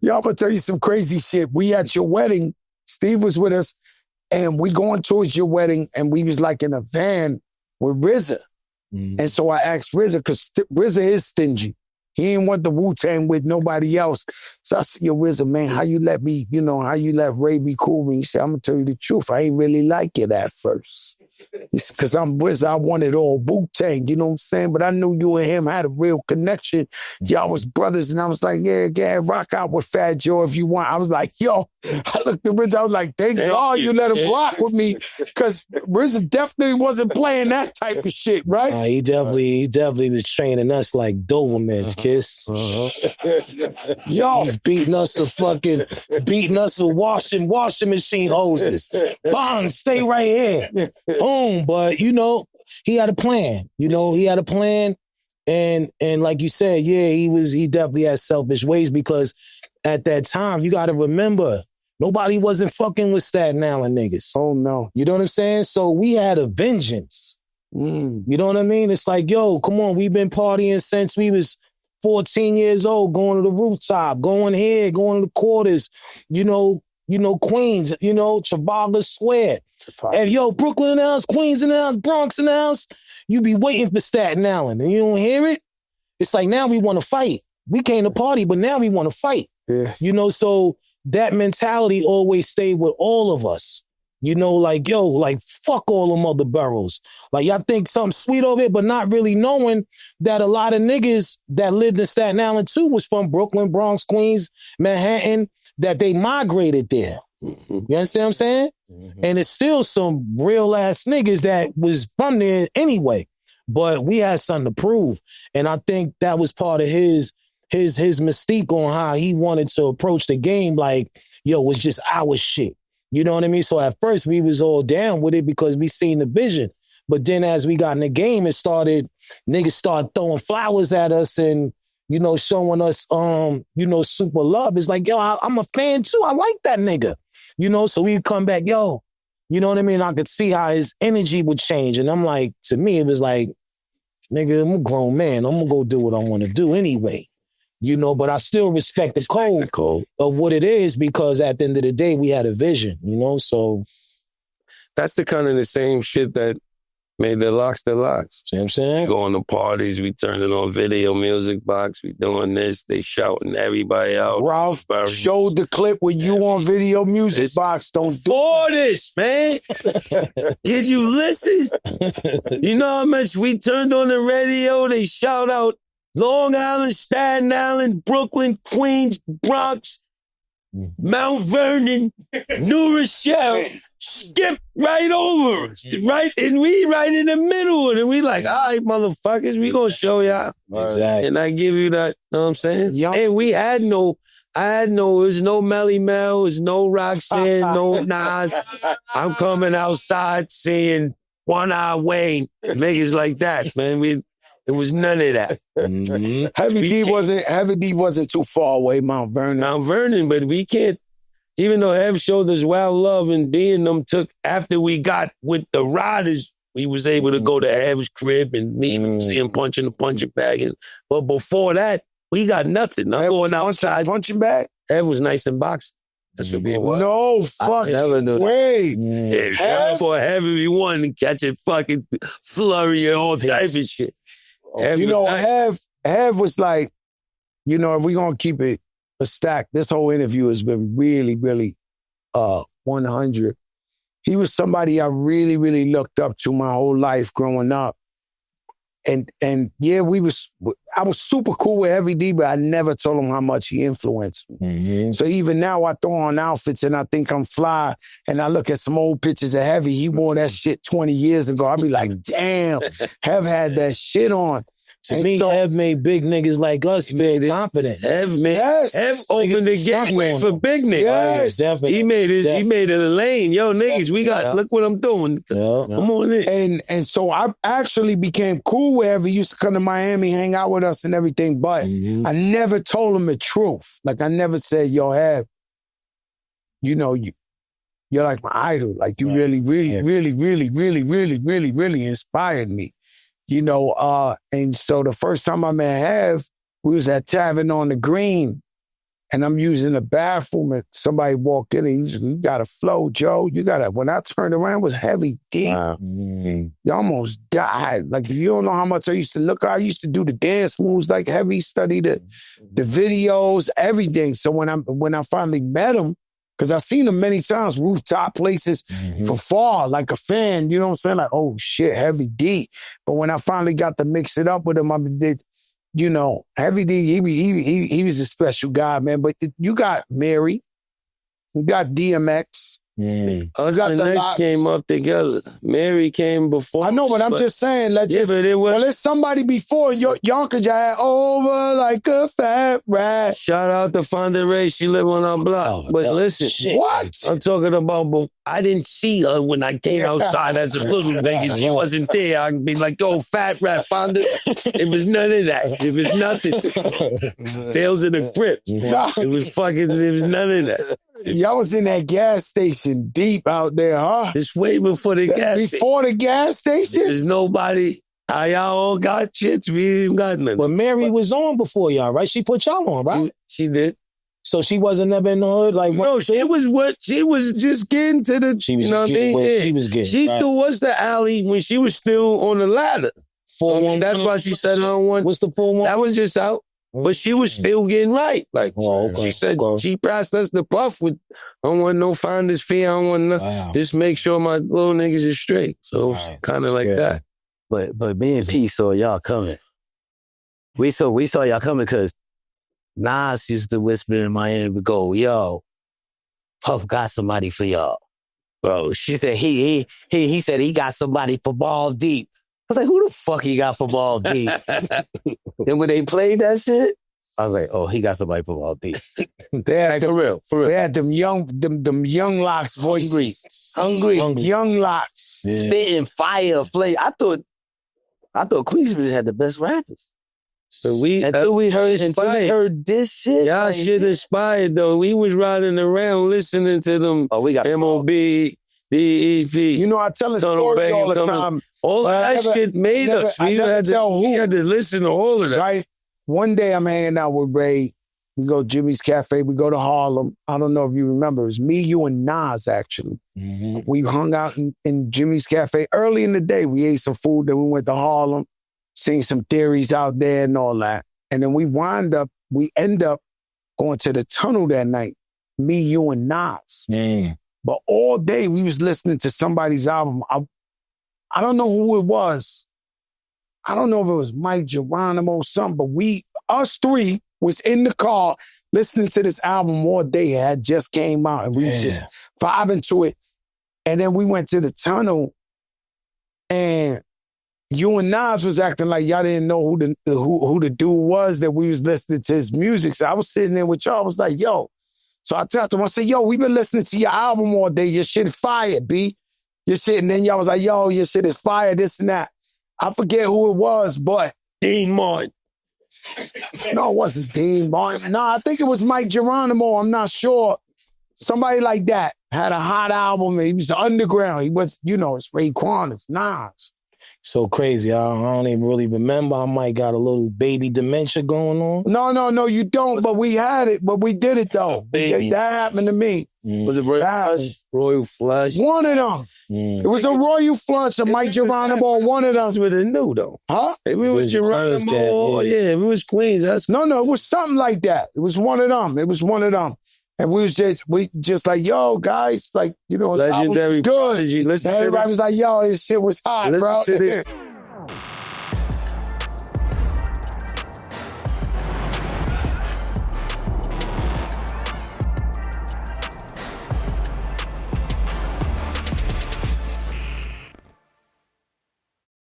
Yo, I'm gonna tell you some crazy shit. We at your wedding, Steve was with us, and we going towards your wedding, and we was like in a van with RZA. And so I asked RZA, because RZA is stingy. He ain't want the Wu-Tang with nobody else. So I said, yo, RZA, man, how you let Ray be cool with me? He said, I'm gonna tell you the truth. I ain't really like it at first. Because I'm RZA, I wanted all Wu-Tang, you know what I'm saying? But I knew you and him had a real connection. Y'all was brothers, and I was like, yeah, rock out with Fat Joe if you want. I was like, yo, I looked at RZA, I was like, thank God you let him rock with me, because RZA definitely wasn't playing that type of shit, right? He definitely was training us like Dobermans, Kiss. Yo. He's beating us with washing machine hoses. Bang, stay right here. Boom. But, he had a plan. And like you said, he definitely had selfish ways, because at that time, you got to remember, nobody wasn't fucking with Staten Island niggas. Oh, no. You know what I'm saying? So we had a vengeance. You know what I mean? It's like, yo, come on, we've been partying since we was 14 years old, going to the rooftop, going here, going to the quarters, Queens, Trafalgar Square. And yo, Brooklyn in the house, Queens in the house, Bronx in the house. You be waiting for Staten Island and you don't hear it. It's like, now we want to fight. We came to party, but now we want to fight. Yeah. So that mentality always stayed with all of us. Fuck all them other boroughs. Like, y'all think something sweet over it, but not really knowing that a lot of niggas that lived in Staten Island too was from Brooklyn, Bronx, Queens, Manhattan, that they migrated there. You understand what I'm saying? And it's still some real ass niggas that was from there anyway. But we had something to prove. And I think that was part of his mystique on how he wanted to approach the game. Like, yo, it's just our shit. You know what I mean? So at first we was all down with it because we seen the vision. But then as we got in the game, niggas started throwing flowers at us and, showing us, super love. It's like, yo, I'm a fan too. I like that nigga. So we come back, yo, you know what I mean? I could see how his energy would change. And I'm like, to me, it was like, nigga, I'm a grown man. I'm gonna go do what I want to do anyway. But I still respect the code of what it is, because at the end of the day, we had a vision, so. That's the kind of the same shit that made the Lox the Lox. See what I'm saying? Going to parties, we turning on video music box, we doing this, they shouting everybody out. Ralph showed the clip with you on video music box. Don't do for this, man. Did you listen? You know how much we turned on the radio, they shout out Long Island, Staten Island, Brooklyn, Queens, Bronx, Mount Vernon, New Rochelle, skip right over us, right? And we right in the middle of it. And we like, all right, motherfuckers, we gonna show y'all. Exactly. And I give you that, know what I'm saying? And we had it was no Melly Mel, it was no Roxanne, no Nas. I'm coming outside seeing One Eye Wayne, niggas like that, man. It was none of that. Heavy D wasn't too far away, Mount Vernon. But we can't, even though Hev showed us Wild Love and D and them took, after we got with the Riders, we was able to go to Hev's crib and meet him, see him punching the punching bag. But before that, we got nothing. I'm going outside. Punching bag? Hev was nice in boxing. That's what we was. No, fuck. Never knew Wait. Yeah, for Hev, we wanted to catch a fucking flurry and all types of shit. Hev was like, if we're going to keep it a stack, this whole interview has been really, really 100. He was somebody I really, really looked up to my whole life growing up. And yeah, I was super cool with Heavy D, but I never told him how much he influenced me. So even now I throw on outfits and I think I'm fly and I look at some old pictures of Heavy, he wore that shit 20 years ago. I'll be like, damn, Hev had that shit on. To me, Hev made big niggas like us very confident. Hev opened the gateway for big niggas. Yes. Definitely. He made it a lane. Yo, niggas, we got, look what I'm doing. Come on in. And so I actually became cool with Hev. He used to come to Miami, hang out with us and everything, but I never told him the truth. Like, I never said, yo, Hev, you're like my idol. Like, you really, really, really, really, really, really, really, really inspired me. And so the first time I met Hev, we was at Tavern on the Green and I'm using the bathroom and somebody walked in and you got to flow, Joe. You got to, when I turned around, it was Heavy D. Wow. You almost died. Like, you don't know how much I used to look. I used to do the dance moves like Heavy, study the videos, everything. So when I finally met him, because I've seen him many times, rooftop places from far, like a fan, you know what I'm saying? Like, oh shit, Heavy D. But when I finally got to mix it up with him, I did, you know, Heavy D, he was a special guy, man. But you got Mary, you got DMX. Us and Next came up together. Mary came before. I know, but I'm just saying, but it's somebody before Yonkers had over like a fat rat. Shout out to Fonda Ray, she lived on our block. But listen, what? I'm talking about, I didn't see her when I came outside as a little nigga. She wasn't there. I'd be like, oh, fat rat, Fonda. It was none of that. It was nothing. Tales of the Crips. It was none of that. Y'all was in that gas station deep out there, huh? It's way before the gas station. Before the gas station? There's nobody. Y'all all got shits. We ain't got nothing. But Mary was on before y'all, right? She put y'all on, right? She did. So she wasn't never in the hood? Like, no, she was just getting to the, she was, you know what I mean? Yeah. She was getting. She threw us the alley when she was still on the ladder. That's why she said her one. What's the 4-1? That was just out. But she was still getting right. Like, she said, she passed us the puff with, I don't want no finder's fee, I don't want nothing. Just make sure my little niggas is straight. So it's kind of like that. But me and P saw y'all coming. We saw y'all coming because Nas used to whisper in my ear and go, yo, Puff got somebody for y'all. Bro, she said he said he got somebody for Mobb Deep. I was like, who the fuck he got for Mobb Deep? Then when they played that shit, I was like, oh, he got somebody for Mobb Deep. They had for real. They had them young Lox voices. Hungry. Young Lox. Yeah. Spitting fire, flame. I thought Queensbridge had the best rappers. But until we heard this shit. Y'all shit inspired though. We was riding around listening to them. Oh, we got MOB, DEV. You know, I tell a story all the time. All that shit made us. We had to listen to all of that. Right? One day I'm hanging out with Ray. We go to Jimmy's Cafe. We go to Harlem. I don't know if you remember. It was me, you, and Nas, actually. We hung out in Jimmy's Cafe early in the day. We ate some food. Then we went to Harlem, seen some theories out there and all that. And then we end up going to the tunnel that night. Me, you, and Nas. But all day we was listening to somebody's album. I don't know who it was. I don't know if it was Mike Geronimo or something, but us three was in the car listening to this album all day. It had just came out and we was just vibing to it. And then we went to the tunnel and you and Nas was acting like y'all didn't know who the dude was that we was listening to his music. So I was sitting there with y'all. I was like, yo. So I talked to him. I said, yo, we been listening to your album all day. Your shit fire, B. Your shit. And then y'all was like, yo, your shit is fire, this and that. I forget who it was, but Dean Martin. No, it wasn't Dean Martin. No, I think it was Mike Geronimo. I'm not sure. Somebody like that had a hot album. He was the underground. He was, it's Raekwon, it's Nas. So crazy. I don't even really remember. I might got a little baby dementia going on. No, you don't. But we had it. But we did it, though. That happened to me. Was it Royal Flush? One of them. It was a Royal Flush, a Mike Geronimo, one of them. That's what it knew, though. Huh? If it was Geronimo, if it was Queens, that's... No, it was something like that. It was one of them. And we just like, yo, guys, like, Legendary good. Prodigy. Everybody was like, yo, this shit was hot, bro. To this.